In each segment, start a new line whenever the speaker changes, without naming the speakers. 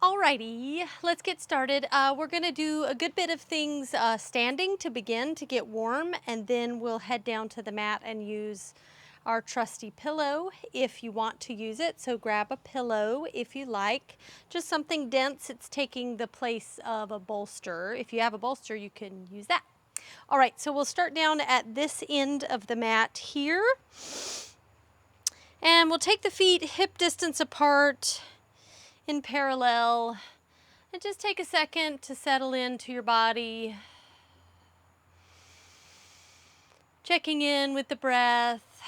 Alrighty, let's get started. We're going to do a good bit of things standing to begin to get warm, and then we'll head down to the mat and use our trusty pillow if you want to use it. So grab a pillow if you like, just something dense. It's taking the place of a bolster. If you have a bolster, you can use that. All right, so we'll start down at this end of the mat here, and we'll take the feet hip distance apart in parallel, and just take a second to settle into your body, checking in with the breath,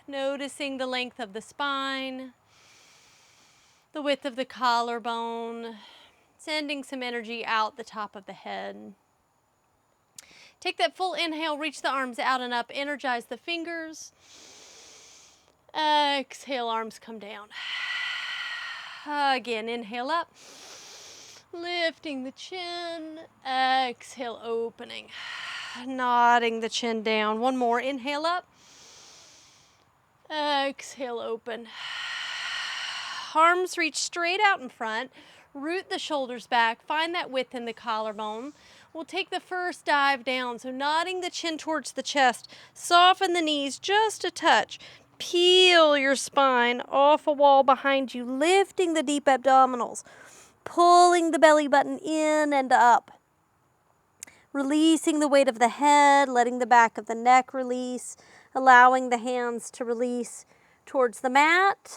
noticing the length of the spine, the width of the collarbone, sending some energy out the top of the head. Take that full inhale, reach the arms out and up, energize the fingers. Exhale, arms come down. Again, inhale up, lifting the chin, exhale, opening, nodding the chin down. One more, inhale up, exhale, open. Arms reach straight out in front, root the shoulders back, find that width in the collarbone. We'll take the first dive down, so nodding the chin towards the chest, soften the knees just a touch. Peel your spine off a wall behind you, lifting the deep abdominals, pulling the belly button in and up, releasing the weight of the head, letting the back of the neck release, allowing the hands to release towards the mat,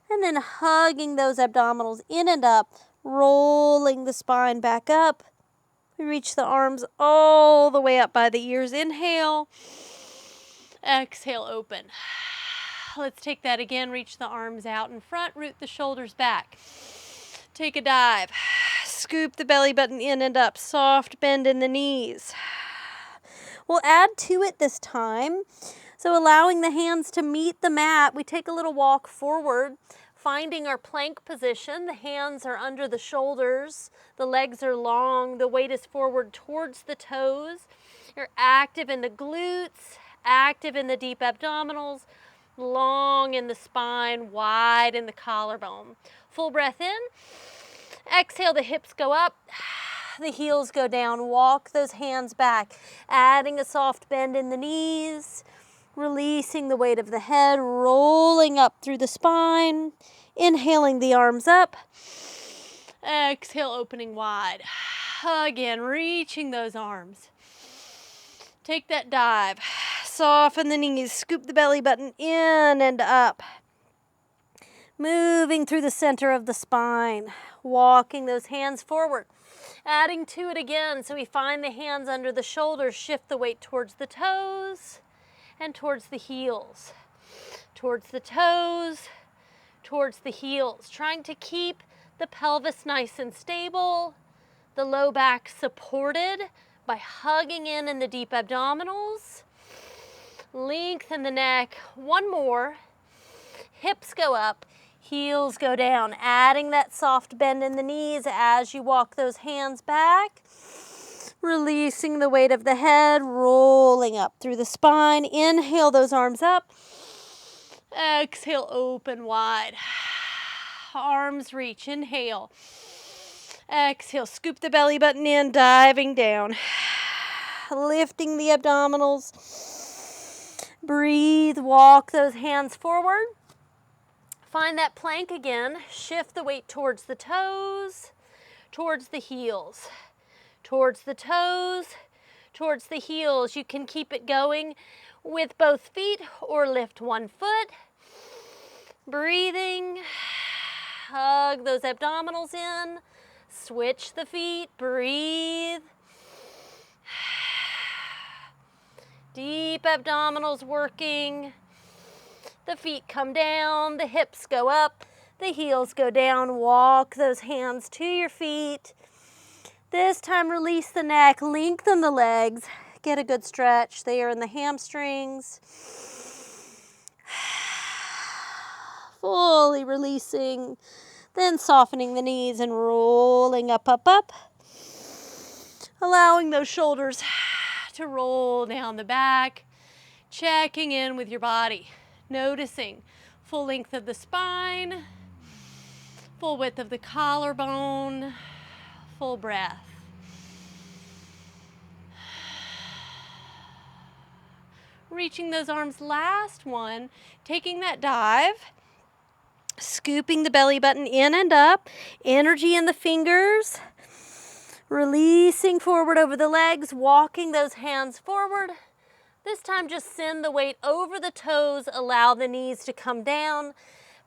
and then hugging those abdominals in and up, rolling the spine back up. We reach the arms all the way up by the ears. Inhale. Exhale, open. Let's take that again. Reach the arms out in front, root the shoulders back. Take a dive. Scoop the belly button in and up. Soft bend in the knees. We'll add to it this time. So allowing the hands to meet the mat, we take a little walk forward, finding our plank position. The hands are under the shoulders. The legs are long. The weight is forward towards the toes. You're active in the glutes, active in the deep abdominals, long in the spine, wide in the collarbone. Full breath in. Exhale, the hips go up, the heels go down. Walk those hands back, adding a soft bend in the knees, releasing the weight of the head, rolling up through the spine, inhaling the arms up. Exhale, opening wide. Again, reaching those arms. Take that dive. Soften the knees, scoop the belly button in and up. Moving through the center of the spine, walking those hands forward. Adding to it again, so we find the hands under the shoulders, shift the weight towards the toes and towards the heels. Towards the toes, towards the heels. Trying to keep the pelvis nice and stable, the low back supported by hugging in the deep abdominals. Lengthen the neck. One more. Hips go up, heels go down. Adding that soft bend in the knees as you walk those hands back. Releasing the weight of the head, rolling up through the spine. Inhale those arms up. Exhale, open wide. Arms reach. Inhale. Exhale, scoop the belly button in, diving down. Lifting the abdominals. Breathe, walk those hands forward. Find that plank again. Shift the weight towards the toes, towards the heels. Towards the toes, towards the heels. You can keep it going with both feet or lift one foot. Breathing. Hug those abdominals in. Switch the feet. Breathe. Deep abdominals working. The feet come down, the hips go up, the heels go down. Walk those hands to your feet. This time release the neck, lengthen the legs. Get a good stretch there in the hamstrings. Fully releasing, then softening the knees and rolling up, up, up. Allowing those shoulders to roll down the back. Checking in with your body. Noticing full length of the spine, Full width of the collarbone, full breath. Reaching those arms, last one, taking that dive, scooping the belly button in and up, energy in the fingers, releasing forward over the legs, walking those hands forward. This time just send the weight over the toes, allow the knees to come down,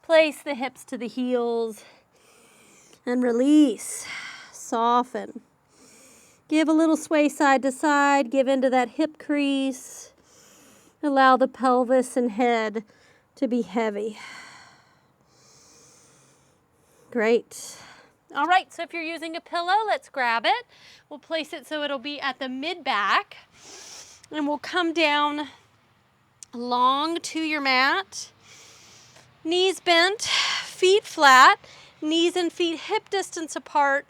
place the hips to the heels, and release, soften. Give a little sway side to side, give into that hip crease. Allow the pelvis and head to be heavy. Great. All right, so if you're using a pillow, let's grab it. We'll place it so it'll be at the mid-back. And we'll come down long to your mat. Knees bent, feet flat, knees and feet hip distance apart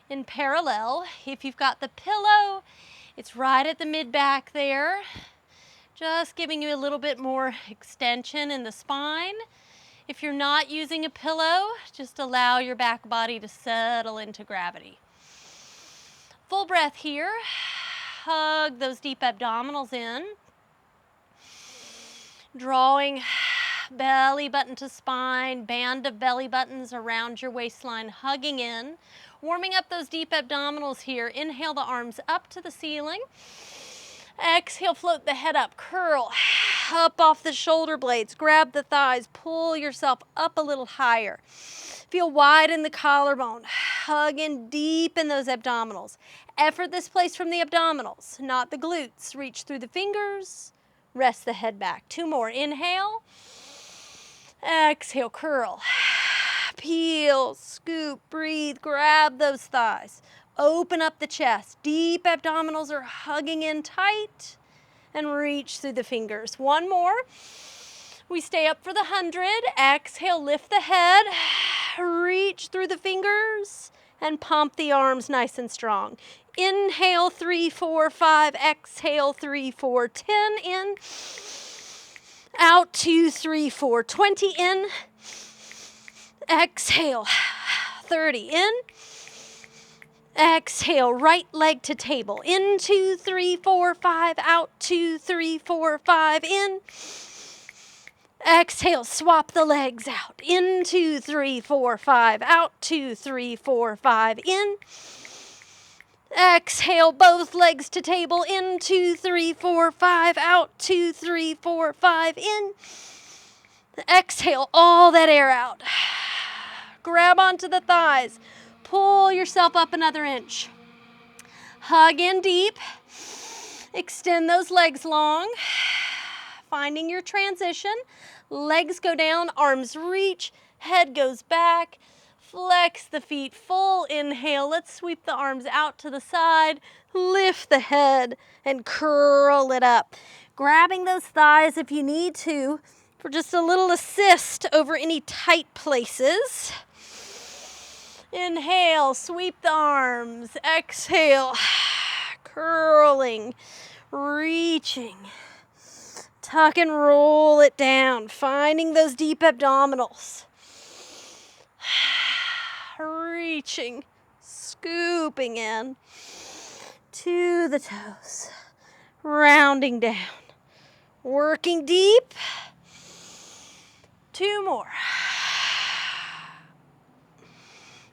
in parallel. If you've got the pillow, it's right at the mid-back there. Just giving you a little bit more extension in the spine. If you're not using a pillow, just allow your back body to settle into gravity. Full breath here. Hug those deep abdominals in. Drawing belly button to spine, band of belly buttons around your waistline, hugging in. Warming up those deep abdominals here. Inhale the arms up to the ceiling. Exhale, float the head up, curl up off the shoulder blades, grab the thighs, pull yourself up a little higher. Feel wide in the collarbone, hug in deep in those abdominals. Effort this place from the abdominals, not the glutes. Reach through the fingers, rest the head back. 2 more, inhale, exhale, curl, peel, scoop, breathe, grab those thighs. Open up the chest. Deep abdominals are hugging in tight and reach through the fingers. 1 more. We stay up for the 100. Exhale, lift the head, reach through the fingers and pump the arms nice and strong. Inhale, 3, 4, 5. Exhale, 3, 4, 10 in. Out, 2, 3, 4, 20 in. Exhale, 30 in. Exhale, right leg to table. In, 2, 3, 4, 5. Out, 2, 3, 4, 5. In. Exhale, swap the legs out. In, 2, 3, 4, 5. Out, 2, 3, 4, 5. In. Exhale, both legs to table. In, 2, 3, 4, 5. Out, 2, 3, 4, 5. In. Exhale, all that air out. Grab onto the thighs. Pull yourself up another inch. Hug in deep. Extend those legs long. Finding your transition. Legs go down, arms reach, head goes back. Flex the feet, full inhale. Let's sweep the arms out to the side. Lift the head and curl it up. Grabbing those thighs if you need to for just a little assist over any tight places. Inhale, sweep the arms. Exhale, curling, reaching. Tuck and roll it down, finding those deep abdominals. Reaching, scooping in to the toes, rounding down, working deep. 2 more.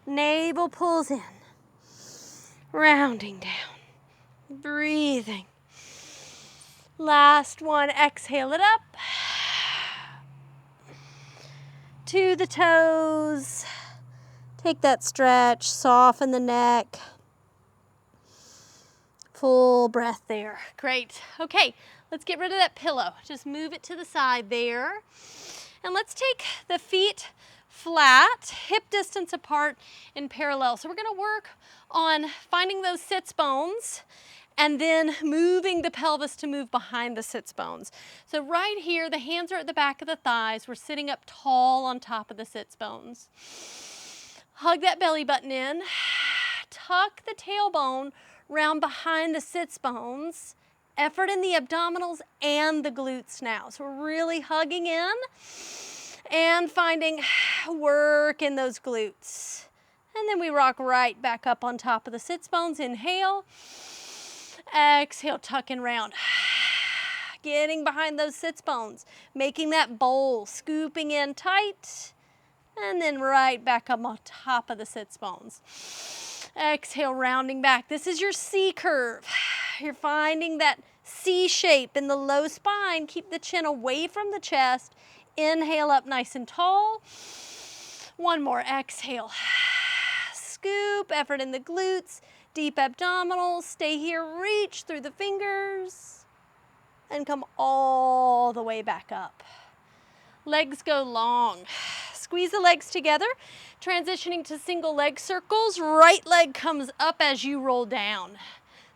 Navel pulls in, rounding down, breathing. Last one, exhale it up. To the toes. Take that stretch, soften the neck. Full breath there. Great. Okay, let's get rid of that pillow. Just move it to the side there. And let's take the feet flat, hip distance apart in parallel. So we're going to work on finding those sits bones and then moving the pelvis to move behind the sits bones. So right here, the hands are at the back of the thighs. We're sitting up tall on top of the sits bones. Hug that belly button in. Tuck the tailbone round behind the sits bones. Effort in the abdominals and the glutes now. So we're really hugging in. And finding work in those glutes. And then we rock right back up on top of the sits bones. Inhale. Exhale, tuck and round. Getting behind those sits bones. Making that bowl, scooping in tight. And then right back up on top of the sits bones. Exhale, rounding back. This is your C curve. You're finding that C shape in the low spine. Keep the chin away from the chest. Inhale up nice and tall. One more, exhale. Scoop, effort in the glutes, deep abdominals. Stay here, reach through the fingers, and come all the way back up. Legs go long. Squeeze the legs together, transitioning to single leg circles. Right leg comes up as you roll down.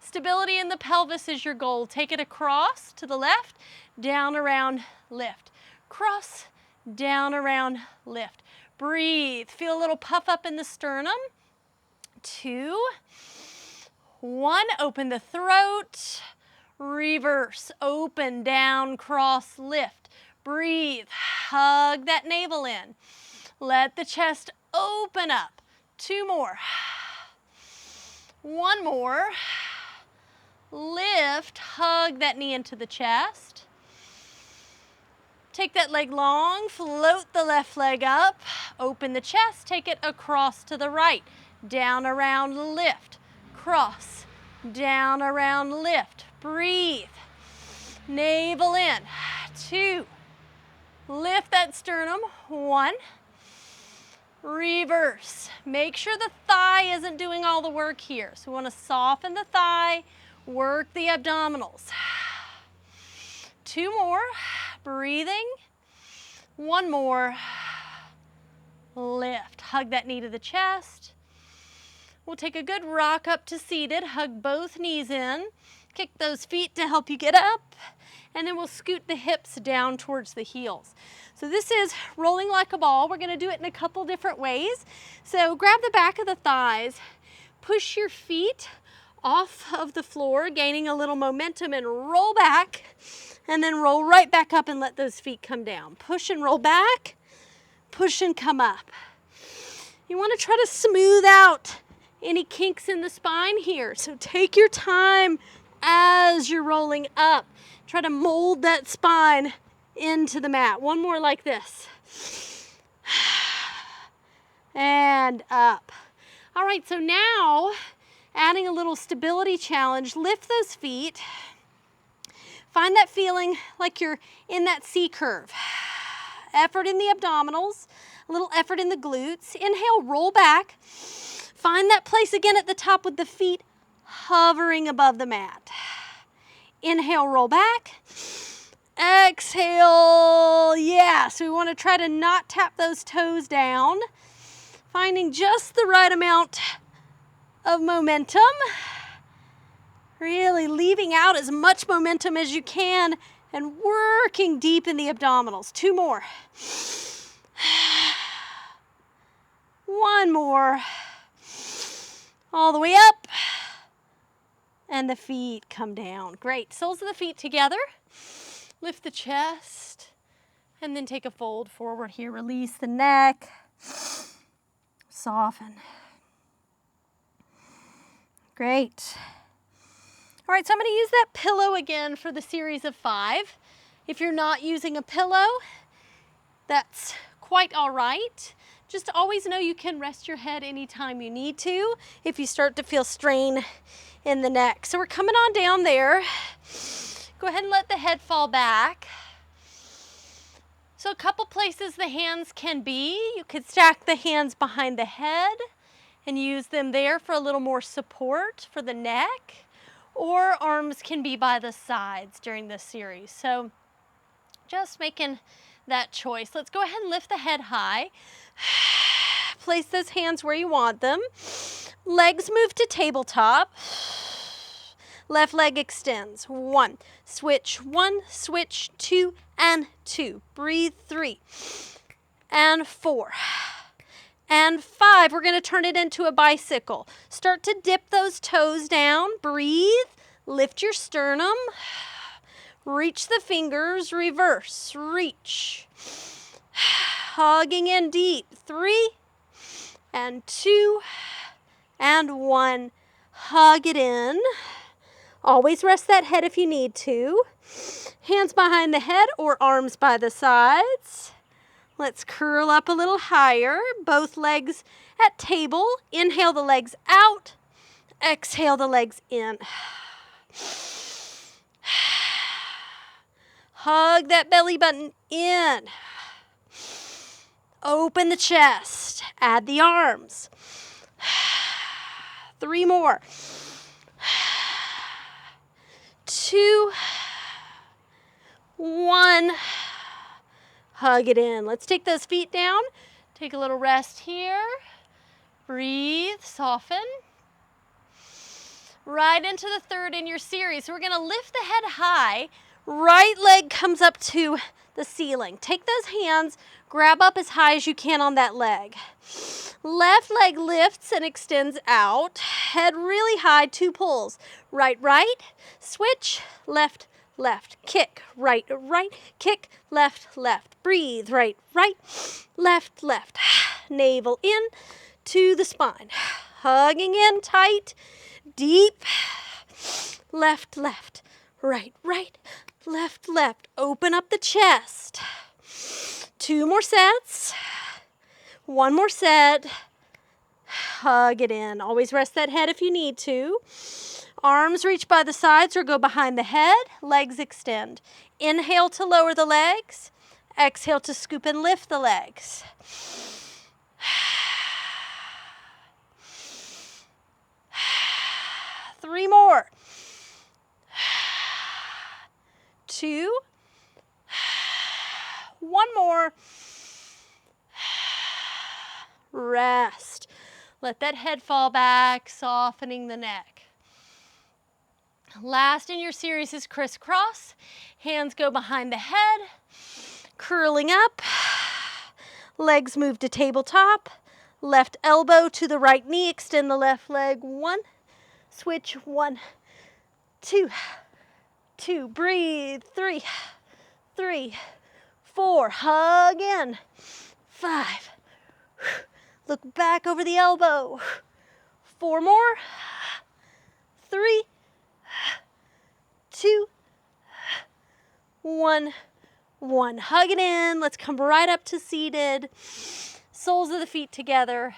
Stability in the pelvis is your goal. Take it across to the left, down, around, lift. Cross, down, around, lift. Breathe. Feel a little puff up in the sternum. 2, 1. Open the throat. Reverse. Open, down, cross, lift. Breathe. Hug that navel in. Let the chest open up. 2 more. 1 more. Lift. Hug that knee into the chest. Take that leg long, float the left leg up, open the chest, take it across to the right. Down, around, lift, cross, down, around, lift. Breathe, navel in. 2, lift that sternum. 1, reverse. Make sure the thigh isn't doing all the work here. So we want to soften the thigh, work the abdominals. 2 more. Breathing. 1 more. Lift. Hug that knee to the chest. We'll take a good rock up to seated. Hug both knees in. Kick those feet to help you get up. And then we'll scoot the hips down towards the heels. So this is rolling like a ball. We're going to do it in a couple different ways. So grab the back of the thighs. Push your feet off of the floor, gaining a little momentum, and roll back. And then roll right back up and let those feet come down. Push and roll back, push and come up. You want to try to smooth out any kinks in the spine here. So take your time as you're rolling up. Try to mold that spine into the mat. 1 more like this. And up. All right, so now adding a little stability challenge. Lift those feet. Find that feeling like you're in that C curve. Effort in the abdominals, a little effort in the glutes. Inhale, roll back. Find that place again at the top with the feet hovering above the mat. Inhale, roll back. Exhale, yeah. So we want to try to not tap those toes down. Finding just the right amount of momentum. Really leaving out as much momentum as you can and working deep in the abdominals. 2 more. 1 more. All the way up. And the feet come down. Great. Soles of the feet together. Lift the chest. And then take a fold forward here. Release the neck. Soften. Great. All right, so I'm going to use that pillow again for the series of 5. If you're not using a pillow, that's quite all right. Just always know you can rest your head anytime you need to if you start to feel strain in the neck. So we're coming on down there. Go ahead and let the head fall back. So a couple places the hands can be. You could stack the hands behind the head and use them there for a little more support for the neck. Or arms can be by the sides during this series. So just making that choice. Let's go ahead and lift the head high. Place those hands where you want them. Legs move to tabletop. Left leg extends. 1, switch, 1, switch, 2, and 2. Breathe. 3, and 4. And 5, we're going to turn it into a bicycle. Start to dip those toes down. Breathe. Lift your sternum. Reach the fingers. Reverse. Reach. Hugging in deep. 3 and 2 and 1. Hug it in. Always rest that head if you need to. Hands behind the head or arms by the sides. Let's curl up a little higher. Both legs at table. Inhale the legs out. Exhale the legs in. Hug that belly button in. Open the chest. Add the arms. 3 more. 2, 1. Hug it in. Let's take those feet down. Take a little rest here. Breathe, soften. Right into the third in your series. So we're going to lift the head high. Right leg comes up to the ceiling. Take those hands, grab up as high as you can on that leg. Left leg lifts and extends out. Head really high, 2 pulls. Right, right, switch, left, left, kick, right, right, kick, left, left. Breathe, right, right, left, left. Navel in to the spine. Hugging in tight, deep. Left, left, right, right, left, left. Open up the chest. 2 more sets. 1 more set. Hug it in. Always rest that head if you need to. Arms reach by the sides or go behind the head. Legs extend. Inhale to lower the legs. Exhale to scoop and lift the legs. 3 more. 2. 1 more. Rest. Let that head fall back, softening the neck. Last in your series is crisscross. Hands go behind the head, curling up. Legs move to tabletop. Left elbow to the right knee. Extend the left leg. 1. Switch. 1, 2, 2. Breathe. 3, 3, 4. Hug in. 5. Look back over the elbow. 4 more. 3, 2, 1, 1. Hug it in. Let's come right up to seated. Soles of the feet together.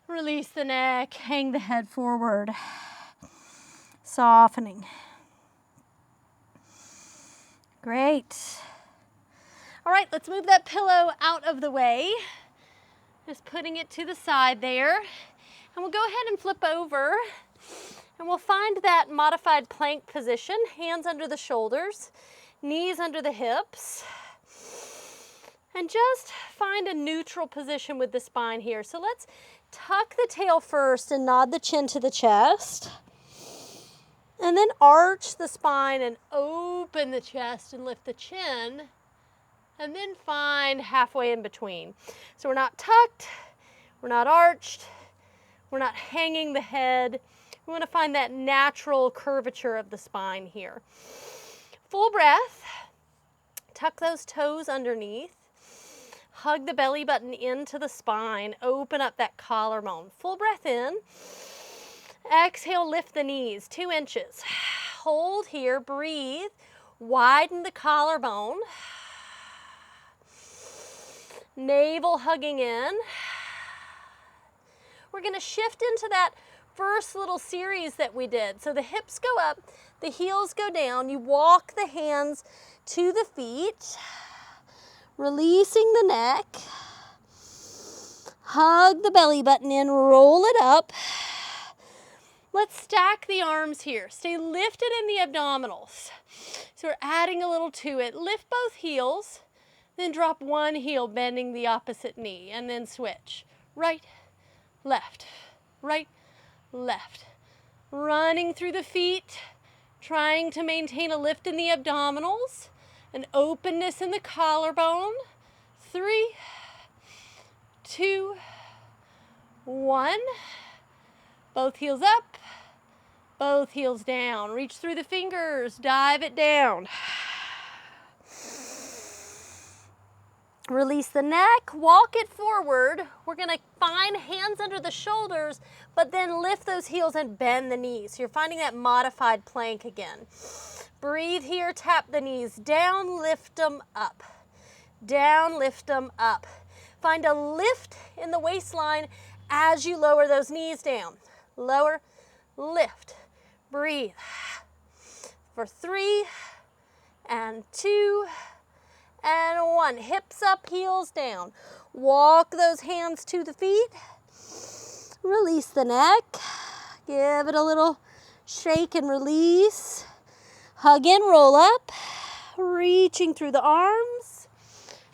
Release the neck. Hang the head forward. Softening. Great. All right, let's move that pillow out of the way. Just putting it to the side there. And we'll go ahead and flip over. And we'll find that modified plank position. Hands under the shoulders. Knees under the hips. And just find a neutral position with the spine here. So let's tuck the tail first and nod the chin to the chest. And then arch the spine and open the chest and lift the chin. And then find halfway in between. So we're not tucked, we're not arched, we're not hanging the head. We want to find that natural curvature of the spine here. Full breath. Tuck those toes underneath. Hug the belly button into the spine. Open up that collarbone. Full breath in. Exhale, lift the knees 2 inches. Hold here, breathe. Widen the collarbone. Navel hugging in. We're going to shift into that first little series that we did. So the hips go up, the heels go down. You walk the hands to the feet, releasing the neck. Hug the belly button in, roll it up. Let's stack the arms here. Stay lifted in the abdominals. So we're adding a little to it. Lift both heels, then drop one heel, bending the opposite knee, and then switch. Right, left, right, left. Running through the feet, trying to maintain a lift in the abdominals, an openness in the collarbone. 3, 2, 1. Both heels up, both heels down. Reach through the fingers, dive it down. Release the neck, walk it forward. We're gonna find hands under the shoulders, but then lift those heels and bend the knees. So you're finding that modified plank again. Breathe here, tap the knees down, lift them up. Down, lift them up. Find a lift in the waistline as you lower those knees down. Lower, lift, breathe. For 3 and 2 and 1. Hips up, heels down. Walk those hands to the feet. Release the neck. Give it a little shake and release. Hug in, roll up. Reaching through the arms.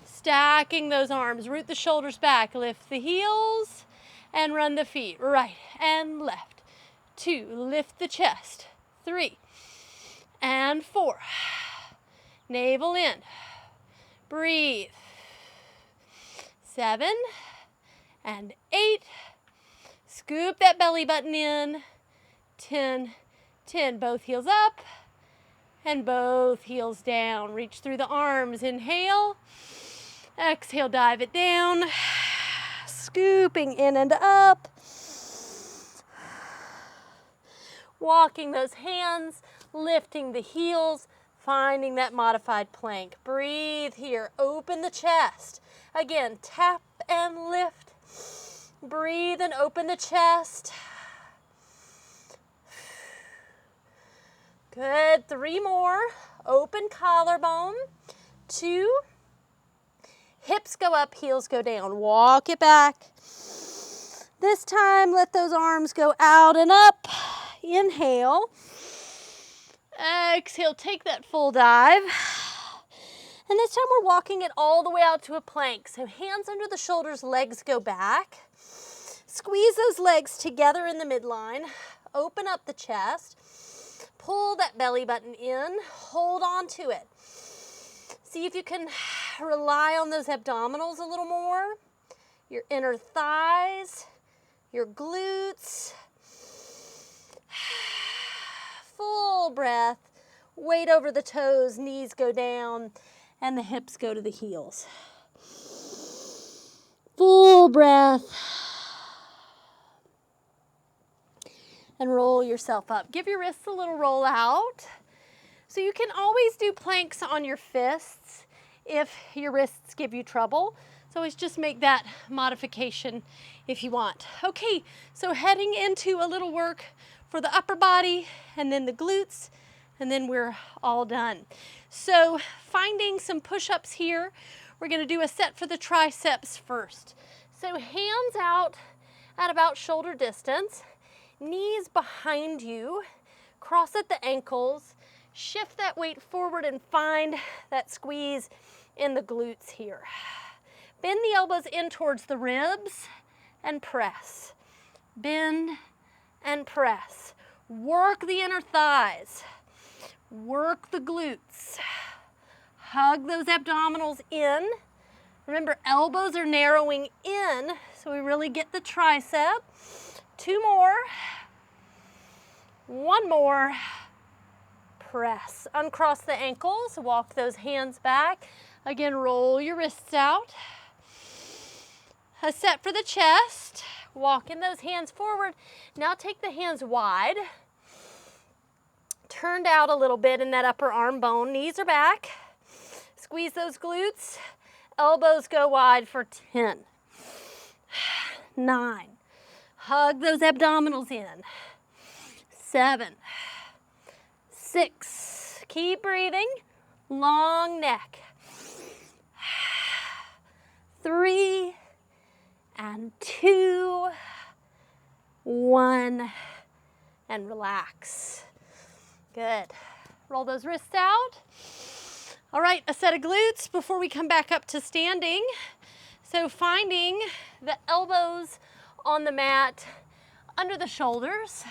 Stacking those arms. Root the shoulders back. Lift the heels and run the feet. Right and left. 2. Lift the chest. 3 and 4. Navel in. Breathe. 7 and 8. Scoop that belly button in. 10. Both heels up and both heels down. Reach through the arms. Inhale. Exhale, dive it down. Scooping in and up. Walking those hands, lifting the heels, finding that modified plank. Breathe here, open the chest. Again, tap and lift. Breathe and open the chest. Good, 3 more. Open collarbone. 2. Hips go up, heels go down. Walk it back. This time, let those arms go out and up. Inhale. Exhale, take that full dive. And this time we're walking it all the way out to a plank. So hands under the shoulders, legs go back. Squeeze those legs together in the midline. Open up the chest. Pull that belly button in. Hold on to it. See if you can rely on those abdominals a little more. Your inner thighs, your glutes. Full breath, weight over the toes, knees go down, and the hips go to the heels. Full breath. And roll yourself up. Give your wrists a little roll out. So you can always do planks on your fists if your wrists give you trouble. So always just make that modification if you want. Okay, so heading into a little work for the upper body and then the glutes, and then we're all done. So finding some push-ups here. We're gonna do a set for the triceps first. So hands out at about shoulder distance, knees behind you, cross at the ankles, shift that weight forward and find that squeeze in the glutes here. Bend the elbows in towards the ribs and press. Bend and press. Work the inner thighs. Work the glutes. Hug those abdominals in. Remember, elbows are narrowing in, so we really get the tricep. 2 more. 1 more. Press. Uncross the ankles. Walk those hands back. Again, roll your wrists out. A set for the chest. Walking those hands forward. Now take the hands wide. Turned out a little bit in that upper arm bone. Knees are back. Squeeze those glutes. Elbows go wide for 10. 9. Hug those abdominals in. 7. 6. Keep breathing. Long neck. 3 and 2, 1, and relax. Good. Roll those wrists out. All right, a set of glutes before we come back up to standing. So finding the elbows on the mat under the shoulders,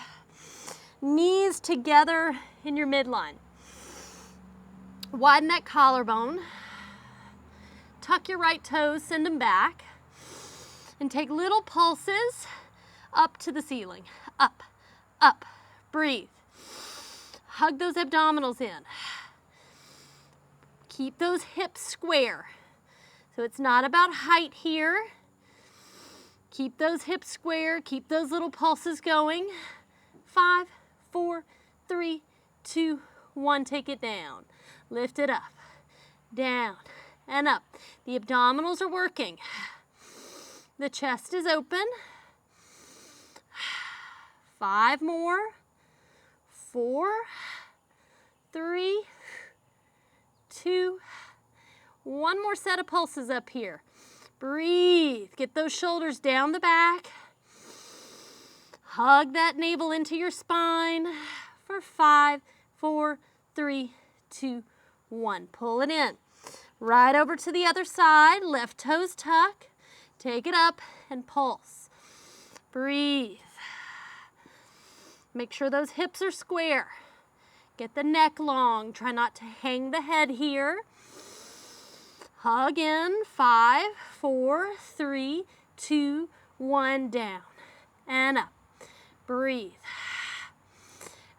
knees together in your midline. Widen that collarbone. Tuck your right toes, send them back. And take little pulses up to the ceiling. Up, up, breathe. Hug those abdominals in. Keep those hips square. So it's not about height here. Keep those hips square, keep those little pulses going. 5, 4, 3, 2, 1, take it down. Lift it up, down, and up. The abdominals are working. The chest is open. 5 more. 4, 3, 2, 1 more set of pulses up here. Breathe. Get those shoulders down the back. Hug that navel into your spine for 5, 4, 3, 2, 1. Pull it in. Right over to the other side. Left toes tuck. Take it up and pulse. Breathe. Make sure those hips are square. Get the neck long. Try not to hang the head here. Hug in. 5, 4, 3, 2, 1. Down and up. Breathe.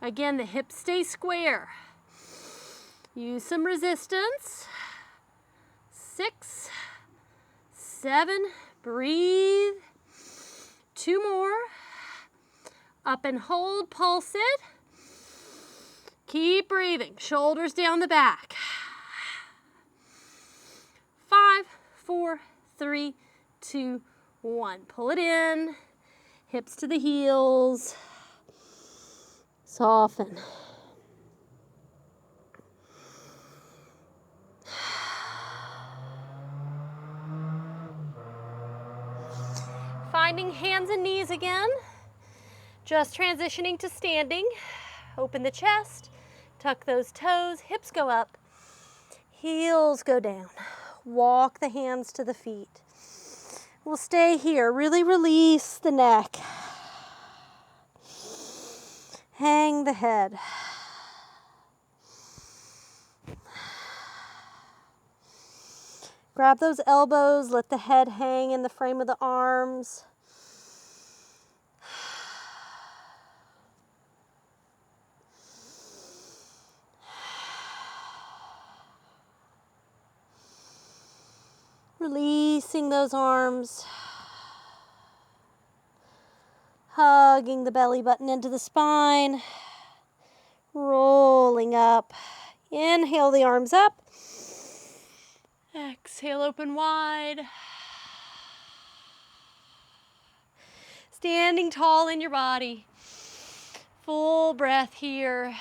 Again, the hips stay square. Use some resistance. 6, 7. Breathe. 2 more. Up and hold. Pulse it. Keep breathing. Shoulders down the back. 5, 4, 3, 2, 1. Pull it in. Hips to the heels. Soften. Finding hands and knees again. Just transitioning to standing. Open the chest. Tuck those toes. Hips go up. Heels go down. Walk the hands to the feet. We'll stay here. Really release the neck. Hang the head. Grab those elbows. Let the head hang in the frame of the arms. Releasing those arms. Hugging the belly button into the spine. Rolling up. Inhale the arms up. Exhale, open wide. Standing tall in your body. Full breath here.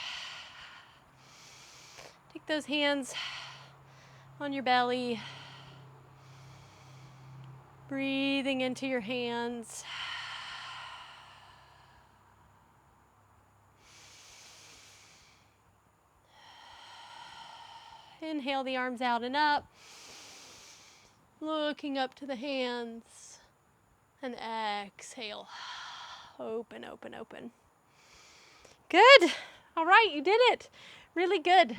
Take those hands on your belly. Breathing into your hands. Inhale the arms out and up. Looking up to the hands. And exhale. Open, open, open. Good. All right, you did it. Really good.